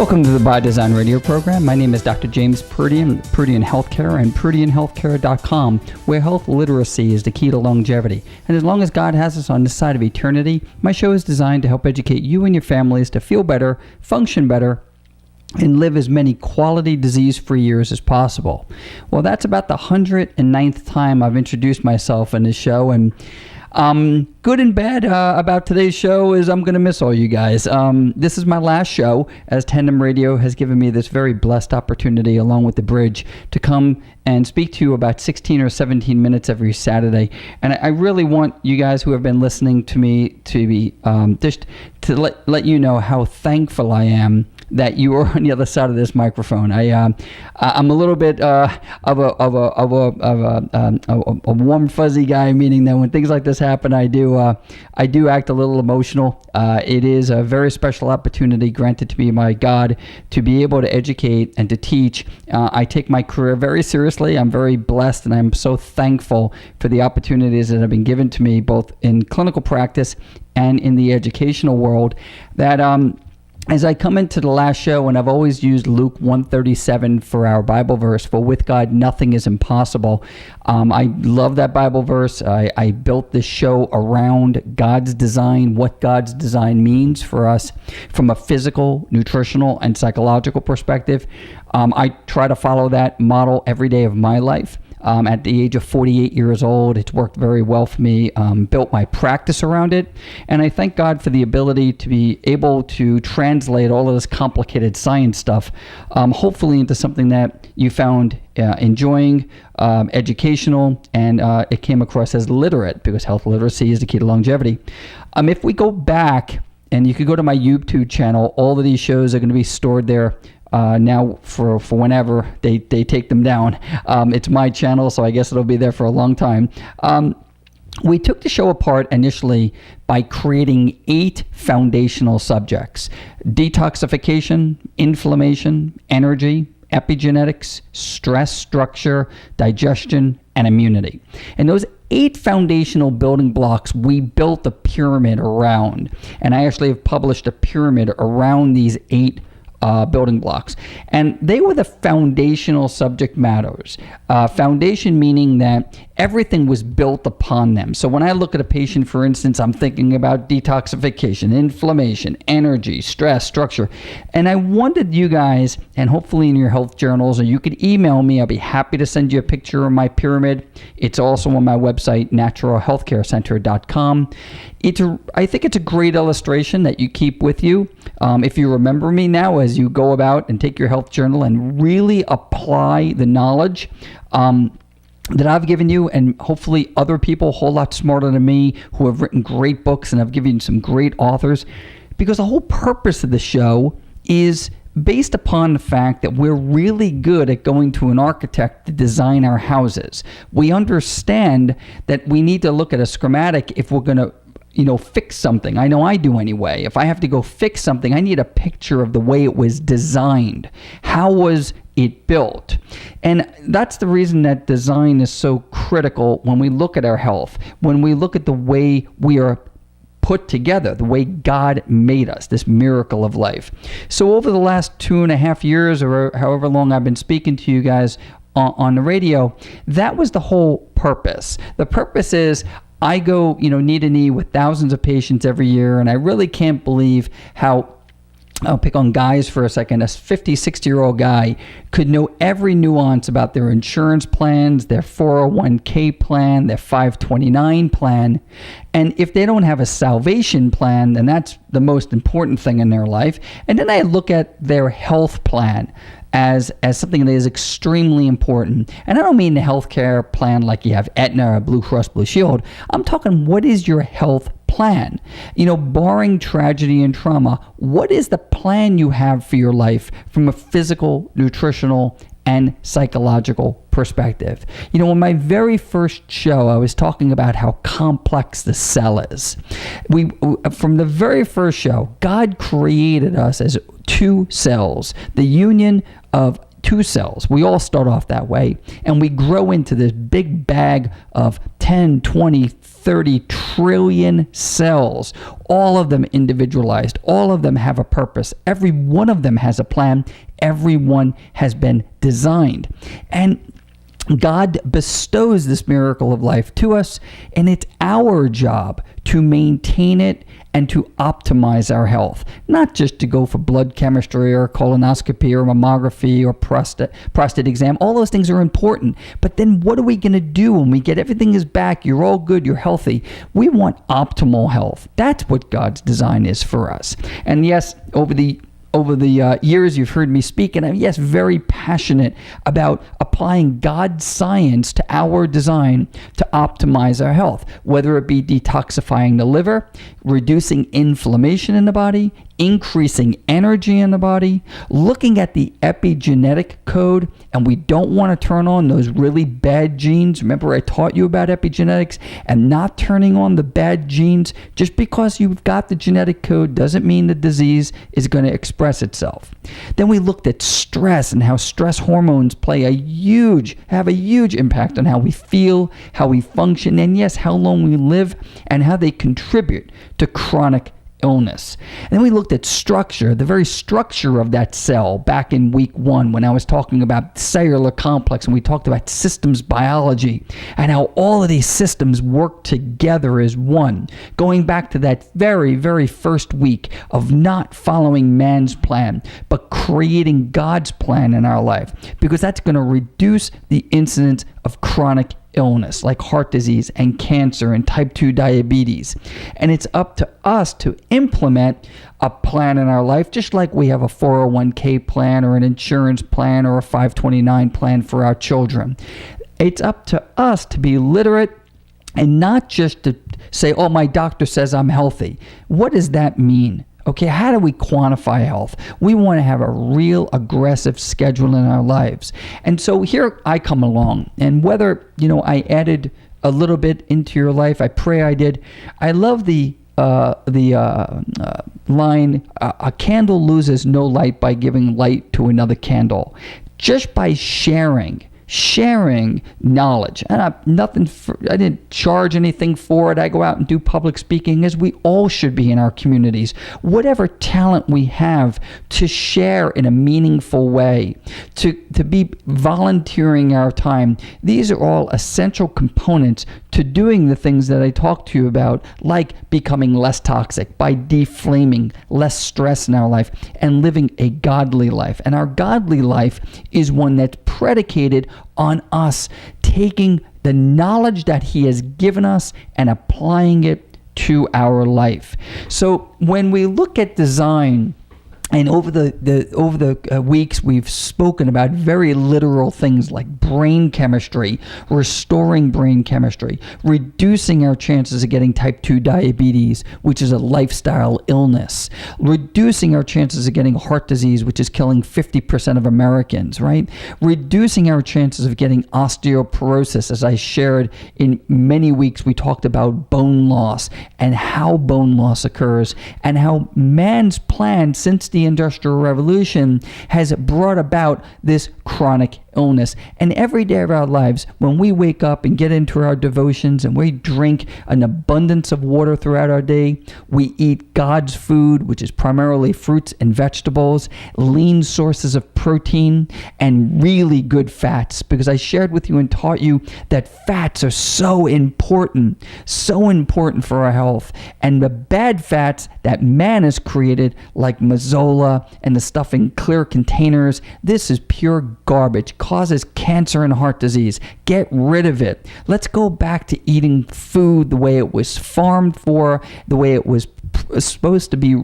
Welcome to the By Design radio program. My name is Dr. James Proodian, Proodian Healthcare, and ProodianHealthcare.com, where health literacy is the key to longevity. And as long as God has us on this side of eternity, my show is designed to help educate you and your families to feel better, function better, and live as many quality disease-free years as possible. Well, that's about the 109th time I've introduced myself in this show, and good and bad about today's show is I'm going to miss all you guys. This is my last show, as Tandem Radio has given me this very blessed opportunity, along with The Bridge, to come and speak to you about 16 or 17 minutes every Saturday. And I really want you guys who have been listening to me to be just to let you know how thankful I am that you are on the other side of this microphone. I'm a little bit of a warm fuzzy guy, meaning that when things like this happen, I do act a little emotional. It is a very special opportunity granted to me by God to be able to educate and to teach. I take my career very seriously. I'm very blessed, and I'm so thankful for the opportunities that have been given to me, both in clinical practice and in the educational world, that as I come into the last show, and I've always used Luke 1:37 for our Bible verse, for with God nothing is impossible. I love that Bible verse. I built this show around God's design, what God's design means for us from a physical, nutritional, and psychological perspective. I try to follow that model every day of my life. At the age of 48 years old, it's worked very well for me, built my practice around it, and I thank God for the ability to be able to translate all of this complicated science stuff, hopefully into something that you found enjoying, educational, and it came across as literate, because health literacy is the key to longevity. If we go back, and you could go to my YouTube channel, all of these shows are going to be stored there now for whenever they take them down. It's my channel, so I guess it'll be there for a long time. We took the show apart initially by creating 8 foundational subjects: detoxification, inflammation, energy, epigenetics, stress, structure, digestion, and immunity. And those 8 foundational building blocks we built a pyramid around. And I actually have published a pyramid around these 8 building blocks. And they were the foundational subject matters. Foundation meaning that everything was built upon them. So when I look at a patient, for instance, I'm thinking about detoxification, inflammation, energy, stress, structure. And I wanted you guys, and hopefully in your health journals, or you could email me, I'll be happy to send you a picture of my pyramid. It's also on my website, naturalhealthcarecenter.com. I think it's a great illustration that you keep with you. If you remember me now as you go about and take your health journal and really apply the knowledge that I've given you, and hopefully other people a whole lot smarter than me who have written great books, and I've given you some great authors, because the whole purpose of the show is based upon the fact that we're really good at going to an architect to design our houses. We understand that we need to look at a schematic if we're going to fix something. I know I do anyway. If I have to go fix something, I need a picture of the way it was designed. How was it built? And that's the reason that design is so critical when we look at our health, when we look at the way we are put together, the way God made us, this miracle of life. So over the last 2.5 years, or however long I've been speaking to you guys on the radio, that was the whole purpose. The purpose is, I go, knee to knee with thousands of patients every year, and I really can't believe how, I'll pick on guys for a second, a 50, 60-year-old guy could know every nuance about their insurance plans, their 401k plan, their 529 plan. And if they don't have a salvation plan, then that's the most important thing in their life. And then I look at their health plan as something that is extremely important. And I don't mean the healthcare plan like you have Aetna or Blue Cross Blue Shield. I'm talking, what is your health plan? Barring tragedy and trauma, what is the plan you have for your life from a physical, nutritional, and psychological perspective? In my very first show, I was talking about how complex the cell is. From the very first show, God created us as 2 cells, the union of 2 cells. We all start off that way, and we grow into this big bag of 10, 20, 30 trillion cells, all of them individualized, all of them have a purpose. Every one of them has a plan. Every one has been designed. And God bestows this miracle of life to us, and it's our job to maintain it and to optimize our health, not just to go for blood chemistry or colonoscopy or mammography or prostate exam. All those things are important, but then what are we going to do when we get everything is back, you're all good, you're healthy? We want optimal health. That's what God's design is for us. And yes, over the years you've heard me speak, and I'm, yes, very passionate about applying God's science to our design to optimize our health, whether it be detoxifying the liver, reducing inflammation in the body, increasing energy in the body, looking at the epigenetic code, and we don't want to turn on those really bad genes. Remember I taught you about epigenetics, and not turning on the bad genes. Just because you've got the genetic code doesn't mean the disease is going to express itself. Then we looked at stress and how stress hormones have a huge impact on how we feel, how we function, and yes, how long we live, and how they contribute to chronic illness. And then we looked at structure, the very structure of that cell back in week 1 when I was talking about cellular complex, and we talked about systems biology and how all of these systems work together as one, going back to that very, very first week of not following man's plan, but creating God's plan in our life, because that's going to reduce the incidence of chronic illness like heart disease and cancer and type 2 diabetes. And it's up to us to implement a plan in our life, just like we have a 401k plan or an insurance plan or a 529 plan for our children. It's up to us to be literate and not just to say, oh, my doctor says I'm healthy. What does that mean? Okay, how do we quantify health? We want to have a real aggressive schedule in our lives. And so here I come along, and whether, I added a little bit into your life, I pray I did. I love the line, a candle loses no light by giving light to another candle. Just by sharing knowledge. And I didn't charge anything for it. I go out and do public speaking, as we all should be in our communities. Whatever talent we have to share in a meaningful way, to be volunteering our time, these are all essential components to doing the things that I talked to you about, like becoming less toxic, by deflaming, less stress in our life, and living a godly life. And our godly life is one that's predicated on us taking the knowledge that He has given us and applying it to our life. So when we look at design, and over the weeks, we've spoken about very literal things like brain chemistry, restoring brain chemistry, reducing our chances of getting type 2 diabetes, which is a lifestyle illness, reducing our chances of getting heart disease, which is killing 50% of Americans, right? Reducing our chances of getting osteoporosis. As I shared in many weeks, we talked about bone loss and how bone loss occurs, and how man's plan since the Industrial Revolution has brought about this chronic illness. And every day of our lives, when we wake up and get into our devotions and we drink an abundance of water throughout our day, we eat God's food, which is primarily fruits and vegetables, lean sources of protein, and really good fats, because I shared with you and taught you that fats are so important for our health. And the bad fats that man has created, like mazola and the stuff in clear containers, this is pure garbage, causes cancer and heart disease. Get rid of it. Let's go back to eating food the way it was farmed for, the way it was supposed to be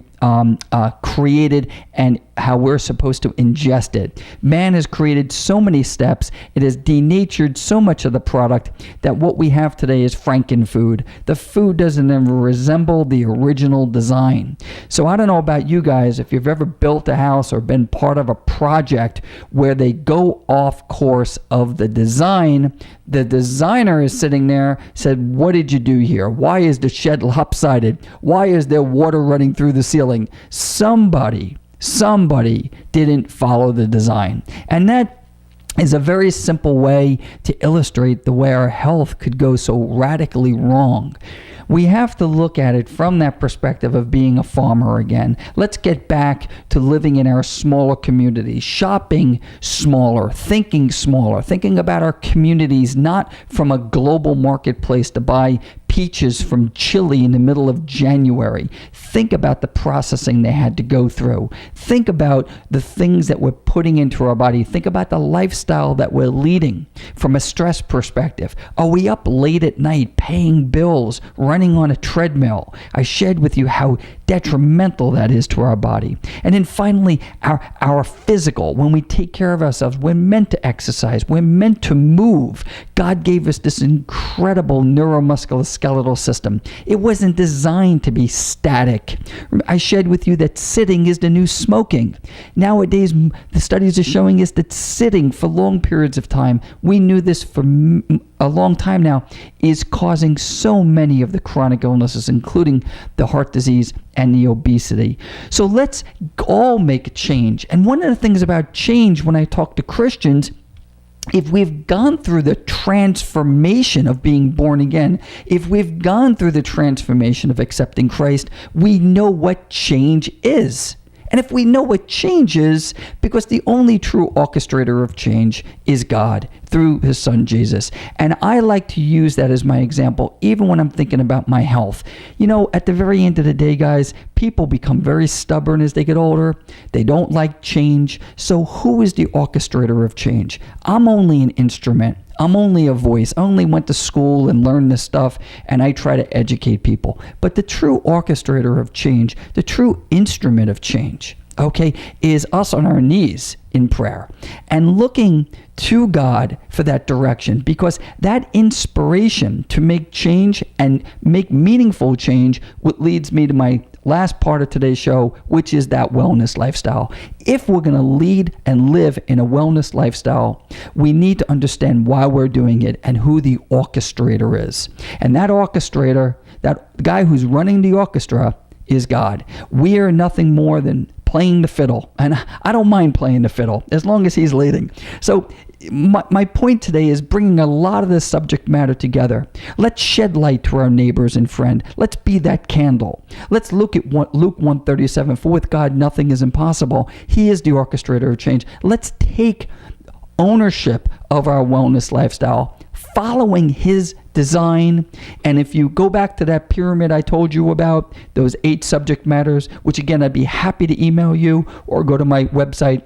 created, and how we're supposed to ingest it. Man has created so many steps. It has denatured so much of the product that what we have today is frankenfood. The food doesn't even resemble the original design. So I don't know about you guys, if you've ever built a house or been part of a project where they go off course of the design. The designer is sitting there, said, what did you do here? Why is the shed lopsided? Why is there water running through the ceiling? Somebody Somebody didn't follow the design. And that is a very simple way to illustrate the way our health could go so radically wrong. We have to look at it from that perspective of being a farmer again. Let's get back to living in our smaller communities, shopping smaller, thinking about our communities, not from a global marketplace to buy peaches from Chile in the middle of January. Think about the processing they had to go through. Think about the things that we're putting into our body. Think about the lifestyle that we're leading from a stress perspective. Are we up late at night paying bills, running on a treadmill? I shared with you how detrimental that is to our body. And then finally, our physical. When we take care of ourselves, we're meant to exercise. We're meant to move. God gave us this incredible neuromusculoskeletal system. It wasn't designed to be static. I shared with you that sitting is the new smoking. Nowadays, the studies are showing us that sitting for long periods of time, we knew this for a long time now, is causing so many of the chronic illnesses, including the heart disease and the obesity. So let's all make a change. And one of the things about change, when I talk to Christians, if we've gone through the transformation of being born again, if we've gone through the transformation of accepting Christ, we know what change is. And if we know what change is, because the only true orchestrator of change is God through his son Jesus. And I like to use that as my example, even when I'm thinking about my health. You know, at the very end of the day, guys, people become very stubborn as they get older. They don't like change. So who is the orchestrator of change? I'm only an instrument. I'm only a voice. I only went to school and learned this stuff, and I try to educate people. But the true orchestrator of change, the true instrument of change, okay, is us on our knees in prayer and looking to God for that direction, because that inspiration to make change and make meaningful change, what leads me to my last part of today's show, which is that wellness lifestyle. If we're going to lead and live in a wellness lifestyle, we need to understand why we're doing it and who the orchestrator is. And that orchestrator, that guy who's running the orchestra, is God. We are nothing more than playing the fiddle. And I don't mind playing the fiddle as long as he's leading. So my point today is bringing a lot of this subject matter together. Let's shed light to our neighbors and friend. Let's be that candle. Let's look at Luke 1:37. For with God, nothing is impossible. He is the orchestrator of change. Let's take ownership of our wellness lifestyle, following his design. And if you go back to that pyramid I told you about, those 8 subject matters, which again, I'd be happy to email you or go to my website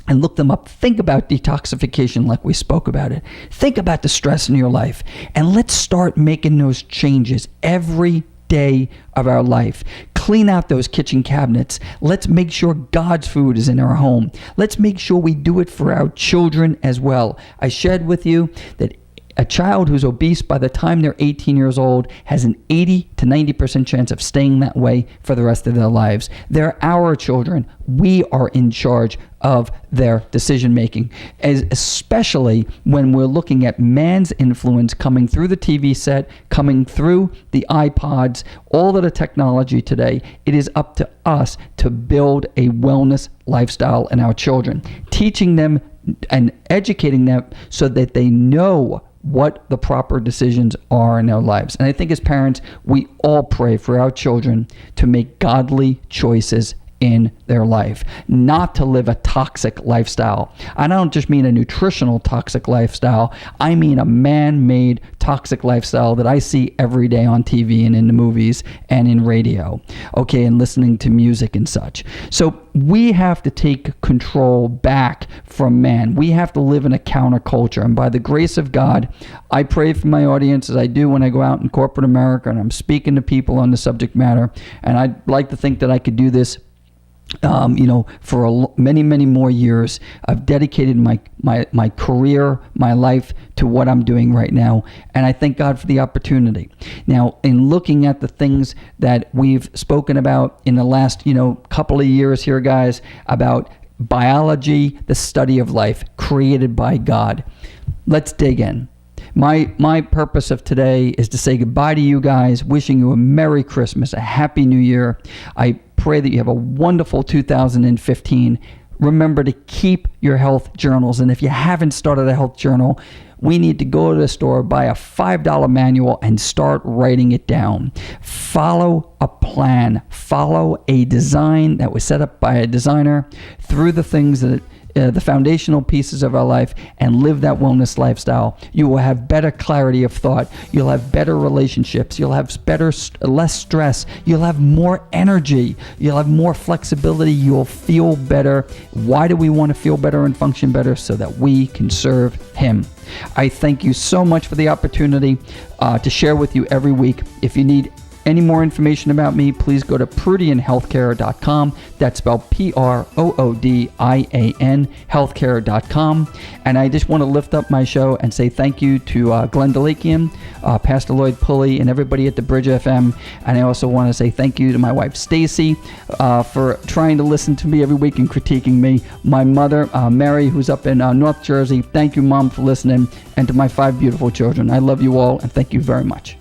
and look them up. Think about detoxification like we spoke about it. Think about the stress in your life. And let's start making those changes every day of our life. Clean out those kitchen cabinets. Let's make sure God's food is in our home. Let's make sure we do it for our children as well. I shared with you that a child who's obese by the time they're 18 years old has an 80 to 90% chance of staying that way for the rest of their lives. They're our children. We are in charge of their decision making, especially when we're looking at man's influence coming through the TV set, coming through the iPods, all of the technology today. It is up to us to build a wellness lifestyle in our children, teaching them and educating them so that they know what the proper decisions are in their lives. And I think as parents, we all pray for our children to make godly choices in their life, not to live a toxic lifestyle. I don't just mean a nutritional toxic lifestyle. I mean a man-made toxic lifestyle that I see every day on TV and in the movies and in radio, okay, and listening to music and such. So we have to take control back from man. We have to live in a counterculture. And by the grace of God, I pray for my audience as I do when I go out in corporate America and I'm speaking to people on the subject matter. And I'd like to think that I could do this for many, many more years. I've dedicated my career, my life to what I'm doing right now. And I thank God for the opportunity. Now, in looking at the things that we've spoken about in the last, couple of years here, guys, about biology, the study of life created by God, let's dig in. My purpose of today is to say goodbye to you guys, wishing you a Merry Christmas, a Happy New Year. I pray that you have a wonderful 2015. Remember to keep your health journals. And if you haven't started a health journal, we need to go to the store, buy a $5 manual, and start writing it down. Follow a plan. Follow a design that was set up by a designer through the things that the foundational pieces of our life, and live that wellness lifestyle. You will have better clarity of thought. You'll have better relationships. You'll have less stress. You'll have more energy. You'll have more flexibility. You'll feel better. Why do we want to feel better and function better? So that we can serve Him. I thank you so much for the opportunity to share with you every week. If you need any more information about me, please go to ProodianHealthcare.com. That's spelled Proodian, healthcare.com. And I just want to lift up my show and say thank you to Glenn Delakian, Pastor Lloyd Pulley, and everybody at the Bridge FM. And I also want to say thank you to my wife, Stacy, for trying to listen to me every week and critiquing me. My mother, Mary, who's up in North Jersey. Thank you, Mom, for listening. And to my 5 beautiful children, I love you all, and thank you very much.